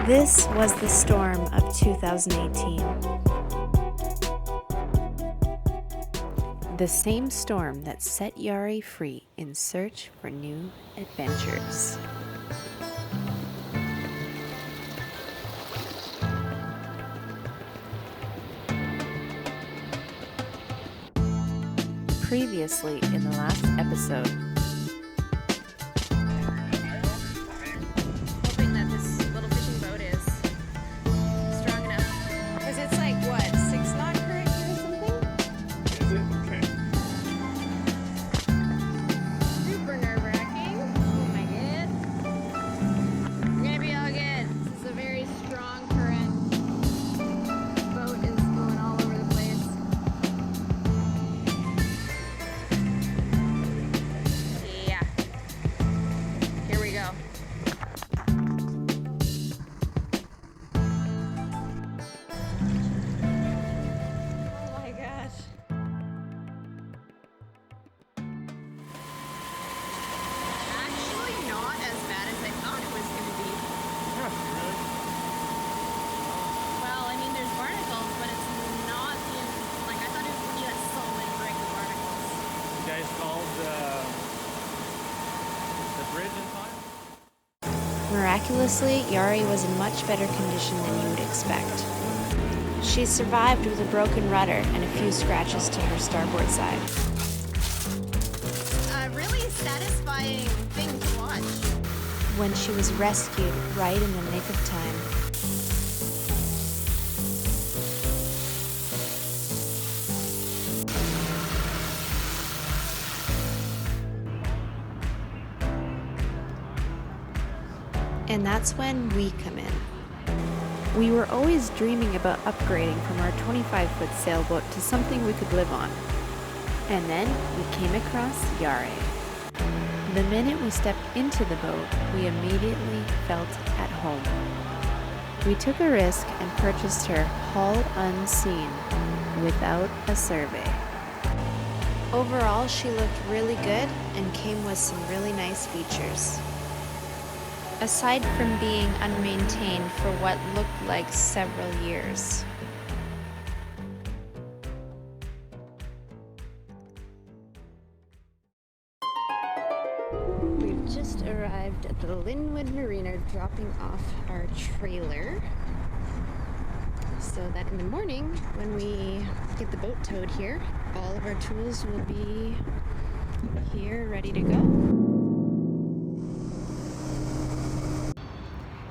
This was the storm of 2018. The same storm that set Yari free in search for new adventures. Previously in the last episode. Hoping that this little fishing boat is strong enough. Because it's like, what, 6 knot current or something? Is it? Okay. Super nerve-wracking. Oh my god. We're gonna be all good. This is a very strong current. Boat is going all over the place. Yeah. Here we go. Oh my gosh. Actually not as bad as I thought it was going to be. Well, I mean, there's barnacles, but it's not like I thought it would be a solid brick of barnacles. You guys called the bridge in time? Miraculously, Yari was in much better condition than you would expect. She survived with a broken rudder and a few scratches to her starboard side. A really satisfying thing to watch. When she was rescued right in the nick of time. And that's when we come in. We were always dreaming about upgrading from our 25-foot sailboat to something we could live on. And then we came across Yarreh. The minute we stepped into the boat, we immediately felt at home. We took a risk and purchased her hull unseen, without a survey. Overall, she looked really good and came with some really nice features. Aside from being unmaintained for what looked like several years. We've just arrived at the Linwood Marina, dropping off our trailer so that in the morning when we get the boat towed here, all of our tools will be here ready to go.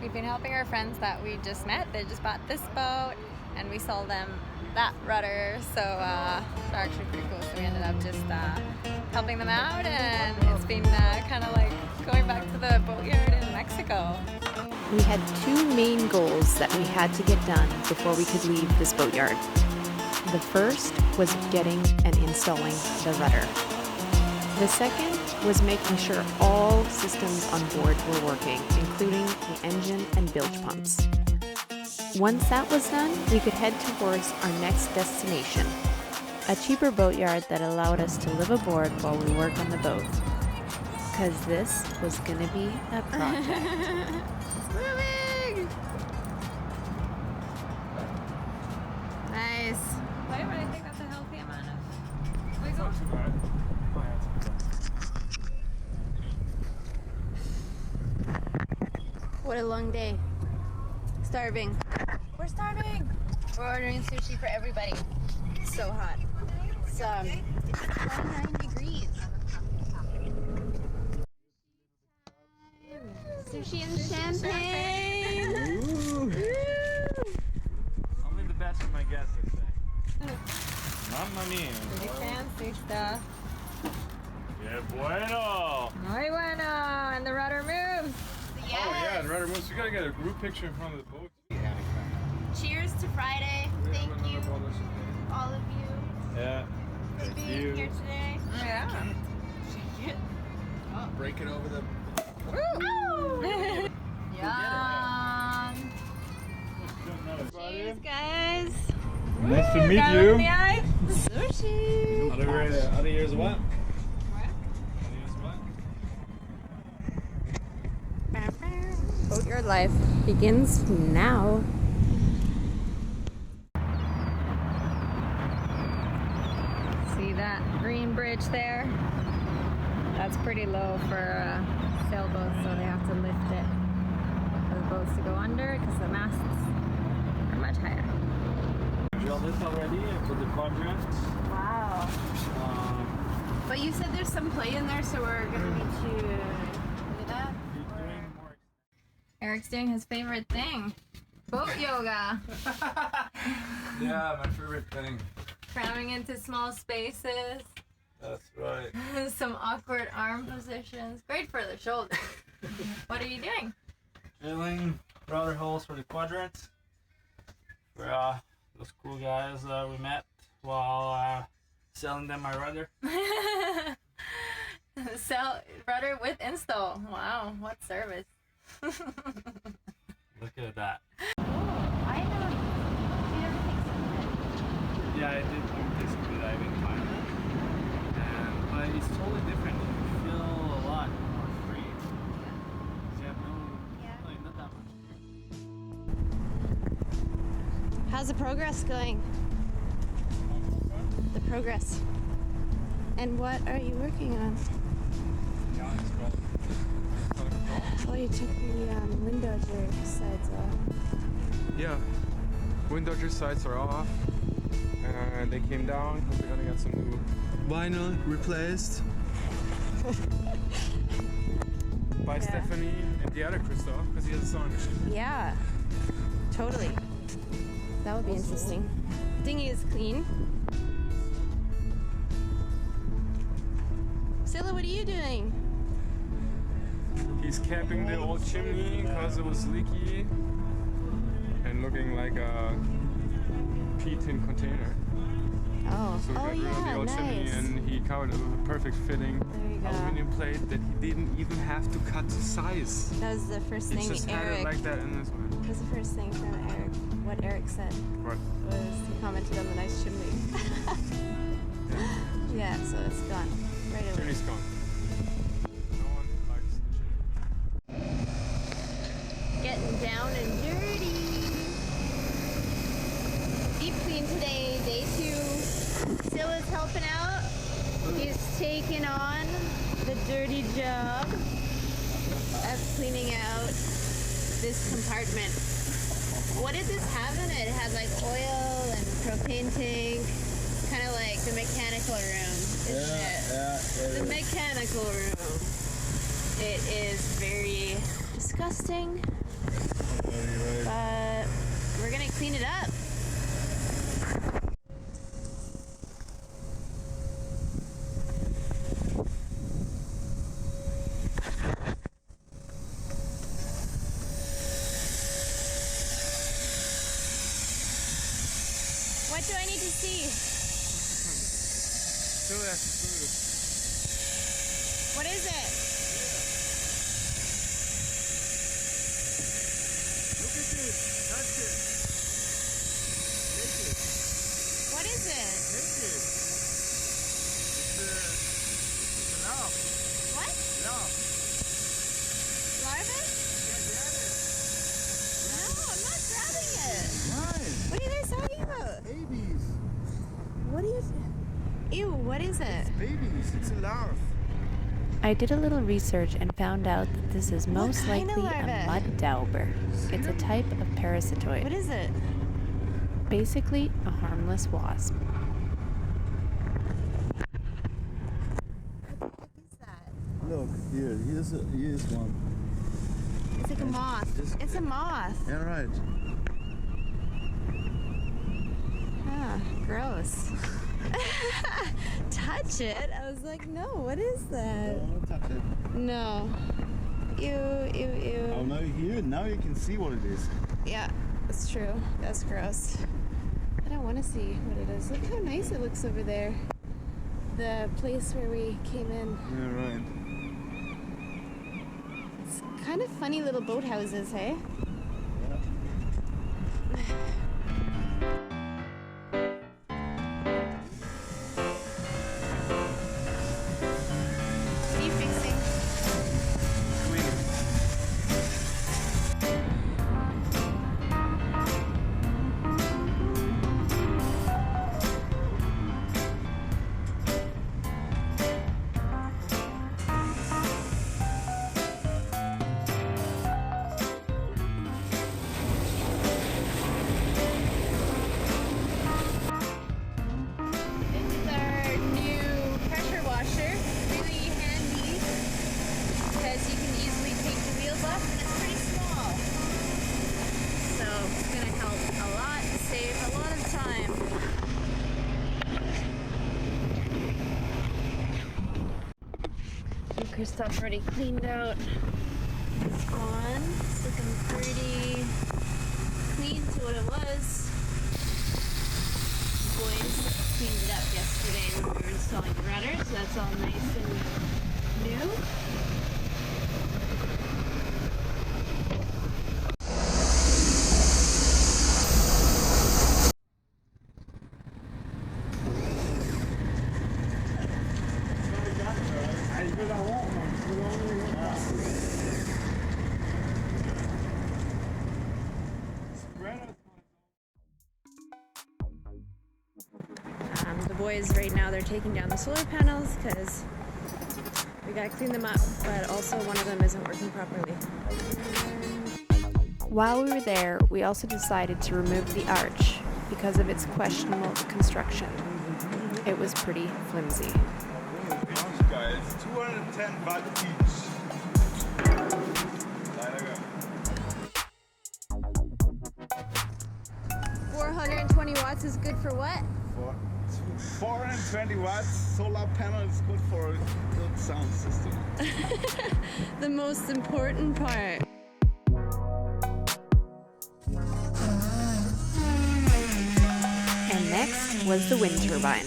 We've been helping our friends that we just met. They just bought this boat and we sold them that rudder. So it's actually pretty cool. So we ended up just helping them out, and it's been kind of like going back to the boatyard in Mexico. We had two main goals that we had to get done before we could leave this boatyard. The first was getting and installing the rudder. The second was making sure all systems on board were working, including the engine and bilge pumps. Once that was done, we could head towards our next destination, a cheaper boatyard that allowed us to live aboard while we work on the boat. Because this was going to be a project. It's moving! Nice. Why would I think that's a healthy amount of wiggle? Not too bad. Oh, yeah, it's What a long day. Starving. We're starving. We're ordering sushi for everybody. It's so hot. It's 29 degrees. Sushi and champagne. Ooh. Only the best for my guests, I say. Mamma mia. Pretty fancy stuff. Yeah, bueno. Muy bueno. And the rudder moves. Yes. Oh yeah, the rudder moves. We gotta get a group picture in front of the boat. Cheers to Friday. Thank you, all of you, Yeah. for Thank being you. here today. Yeah. Shake it. Break it over the. Woo! Yum. Cheers, guys. Nice to meet Got you. it in the eye. Sushi! Other years what? Boatyard life begins now. See that green bridge there? That's pretty low for a sailboat, so they have to lift it for the boats to go under because the masts are much higher. Drilled this already for the quadrant. Wow. But you said there's some play in there, so we're gonna need to do that. Eric's doing his favorite thing, boat yoga. Yeah, my favorite thing. Cramming into small spaces. That's right. Some awkward arm positions. Great for the shoulders. What are you doing? Drilling rudder holes for the quadrant. For those cool guys we met while selling them my rudder. Sell rudder with install. Wow, what service. Look at that. I know. You never take Yeah, I did take scuba diving finally. But it's totally different. You feel a lot more free. You have like not that much. How's the progress going? The progress. And what are you working on? Yeah, it's called. Oh, you took the wind dodger sides off. Yeah, wind dodger sides are off, and they came down because we're gonna get some new vinyl replaced by Stephanie and Yarreh Christof because he has a sewing machine. Yeah, totally. That would be interesting. Dinghy is clean. Scylla, what are you doing? He's capping the old chimney because it was leaky and looking like a P-tin container. Oh, So we got rid of the old chimney nice. and he covered it with a perfect fitting There you go. aluminum plate that he didn't even have to cut to size. That was the first He thing just had it Eric. like that in this one. That was the first thing from Eric. What Eric said What? was he commented on the nice chimney. Yeah, so it's gone right away. Chimney's gone. No one likes the chimney. Getting down and dirty. Deep clean today, day 2. Scylla's helping out. He's taking on the dirty job of cleaning out this compartment. What did this have in it? It had like oil and propane tank. Kind of like the mechanical room, isn't it? The mechanical room. It is very disgusting, but we're gonna clean it up. What do I need to see? Still has to do this. What is it? Look at this. Touch it. Take it. What is it? Take it. It's a larva. What? Larva. Larva? Yeah, grab it. No, I'm not grabbing it. Right. What are you guys talking about? Babies. What are you? Ew, what is it? Babies. It's a larva. I did a little research and found out that this is most kind of likely a larva? mud dauber. It's a type of parasitoid. What is it? Basically, a harmless wasp. What is that? Look, here's one. It's like a moth. It's a moth. Yeah, right. Ah, gross. Touch it? I was like, no, what is that? Don't touch it. No. Ew, ew, ew. Oh, now you can see what it is. Yeah, it's true. That's gross. I don't want to see what it is. Look how nice it looks over there. The place where we came in. Yeah, right. It's kind of funny little boathouses, hey? stuff already cleaned out. It's gone. It's looking pretty clean to what it was. The boys cleaned it up yesterday when we were installing the rudder, so that's all nice and new. The boys right now, they're taking down the solar panels because we gotta clean them up, but also one of them isn't working properly. While we were there, we also decided to remove the arch because of its questionable construction. It was pretty flimsy. Guys, 210 baht each. 420 watts is good for what? 420 watts solar panel is good for a good sound system. The most important part. And next was the wind turbine.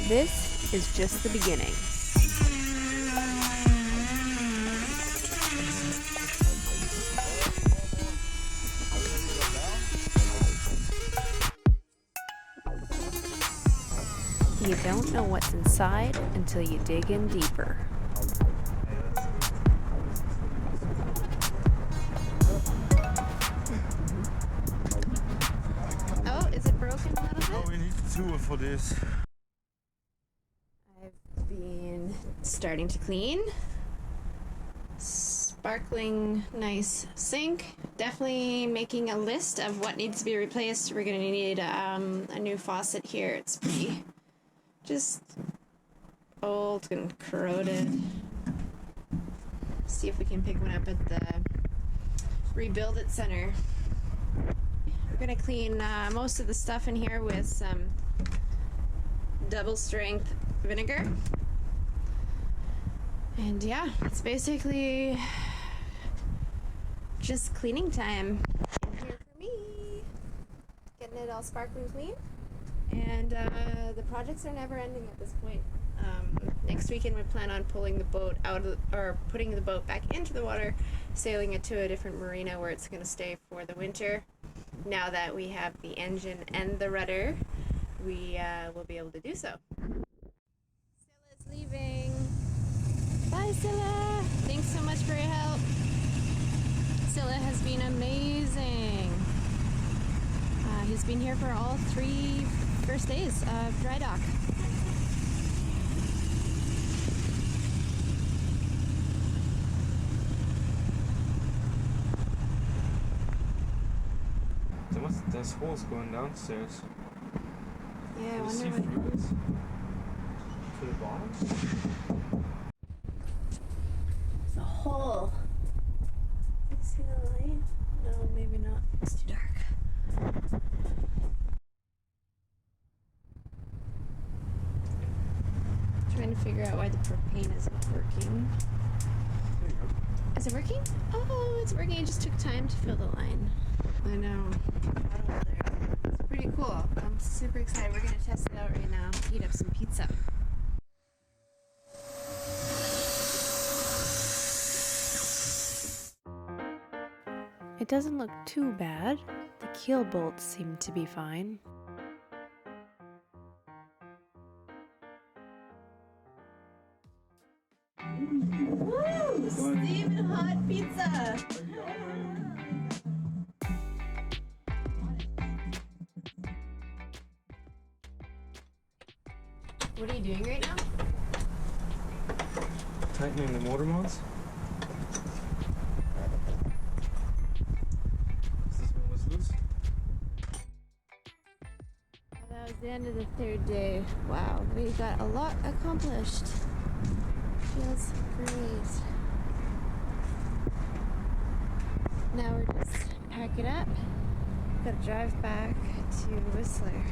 This is just the beginning. You don't know what's inside until you dig in deeper. Oh, is it broken a little bit? Oh, we need a tool for this. I've been starting to clean. Sparkling, nice sink. Definitely making a list of what needs to be replaced. We're gonna need a new faucet here. It's pretty just old and corroded. See if we can pick one up at the Rebuild It Center. We're gonna clean most of the stuff in here with some double strength vinegar. And yeah, it's basically just cleaning time here for me. Getting it all sparkling clean. And the projects are never ending at this point. Next weekend we plan on pulling the boat out of, or putting the boat back into the water, sailing it to a different marina where it's going to stay for the winter. Now that we have the engine and the rudder, we will be able to do so. Scylla's leaving. Bye, Scylla. Thanks so much for your help. Scylla has been amazing. He's been here for all 3 first days of dry dock. There's holes going downstairs. Yeah, I Can you wonder see what. through this? To the bottom? It's a hole. Can you see the light? No, maybe not. It's too dark. Trying to figure out why the propane isn't working. There you go. Is it working? Oh, it's working. It just took time to fill the line. I know. It's pretty cool. I'm super excited. We're going to test it out right now. Heat up some pizza. It doesn't look too bad. The keel bolts seem to be fine. Woo! Steaming hot pizza! What are you doing right now? Tightening the motor mounts. This one was loose. That was the end of the 3rd day. Wow, we got a lot accomplished. Feels great. Now we're just pack it up. Gotta drive back to Whistler.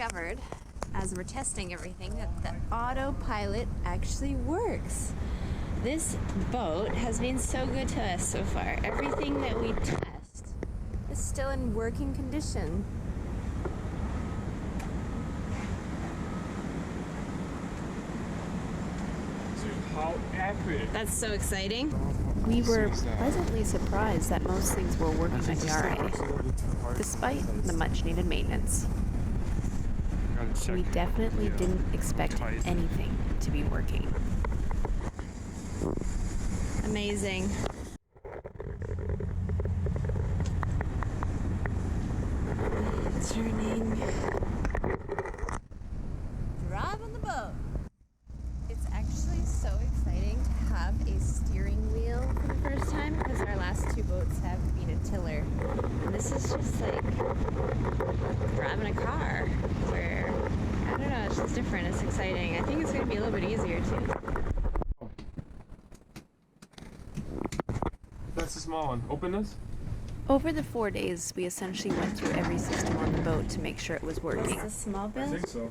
discovered, as we're testing everything, that the autopilot actually works. This boat has been so good to us so far. Everything that we test is still in working condition. How accurate. That's so exciting. We were pleasantly surprised that most things were working at Yarreh, despite the much-needed maintenance. We definitely didn't expect anything to be working. Amazing. Turning. Driving the boat. It's actually so exciting to have a steering wheel for the first time because our last two boats have been a tiller. And this is just like driving a car where, I don't know, it's just different. It's exciting. I think it's going to be a little bit easier too. That's the small one. Open this. Over the 4 days, we essentially went through every system on the boat to make sure it was working. I think so.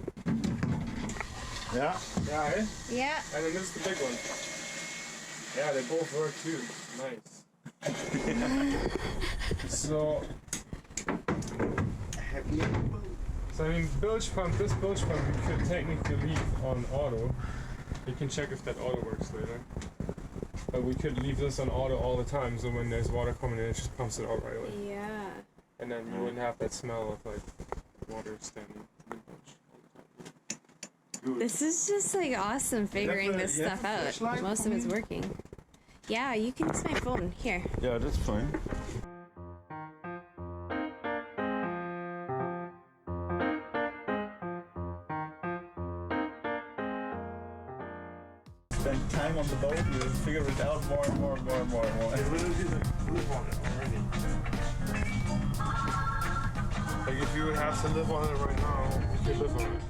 Yeah. Yeah, eh? Yeah. And then this is the big one. Yeah, they both work too. Nice. So I mean, bilge pump, this bilge pump we could technically leave on auto. You can check if that auto works later. But we could leave this on auto all the time, so when there's water coming in, it just pumps it out right away. Yeah. And then you wouldn't have that smell of like water standing in the bilge. This is just like awesome figuring this stuff out. Most of it's working. Yeah, you can use my phone. Here. Yeah, that's fine. Spend time on the boat, you figure it out more and more and more and more and more. I really did live on it already. Like if you would have to live on it right now, you could live on it.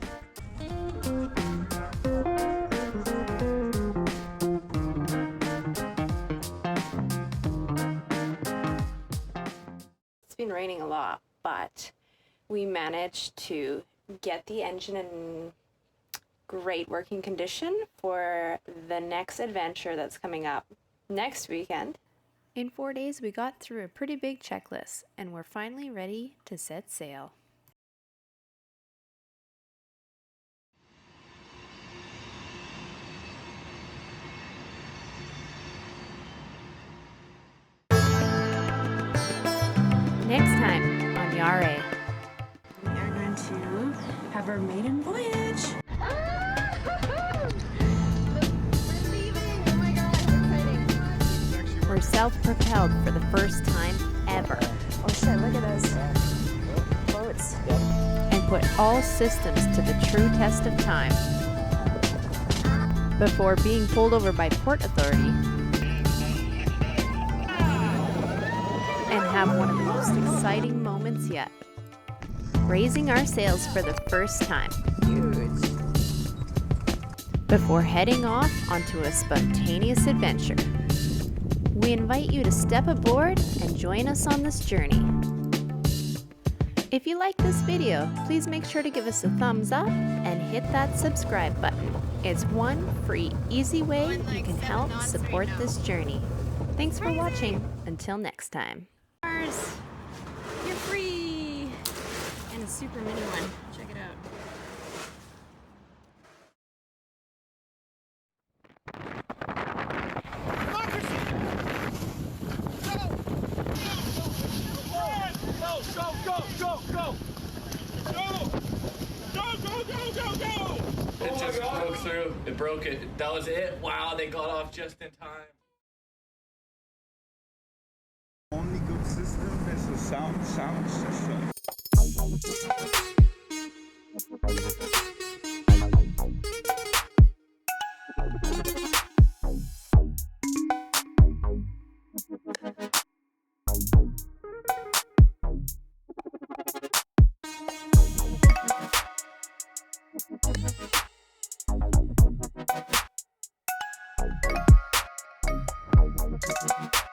It's been raining a lot, but we managed to get the engine in great working condition for the next adventure that's coming up next weekend. In 4 days, we got through a pretty big checklist, and we're finally ready to set sail. Next time on Yarreh. We are going to have our maiden voyage. We're self-propelled for the first time ever. Oh shit, look at those boats. And put all systems to the true test of time. Before being pulled over by Port Authority and have one of the most exciting moments yet. Raising our sails for the first time. Huge. Before heading off onto a spontaneous adventure. We invite you to step aboard and join us on this journey. If you like this video, please make sure to give us a thumbs up and hit that subscribe button. It's one free, easy way you can help support this journey. Thanks for watching. Until next time. You're free! And a super mini one. Check it out. It just broke through. It broke it. That was it. Wow, they got off just in time. Only good system is the sound system. Thank you.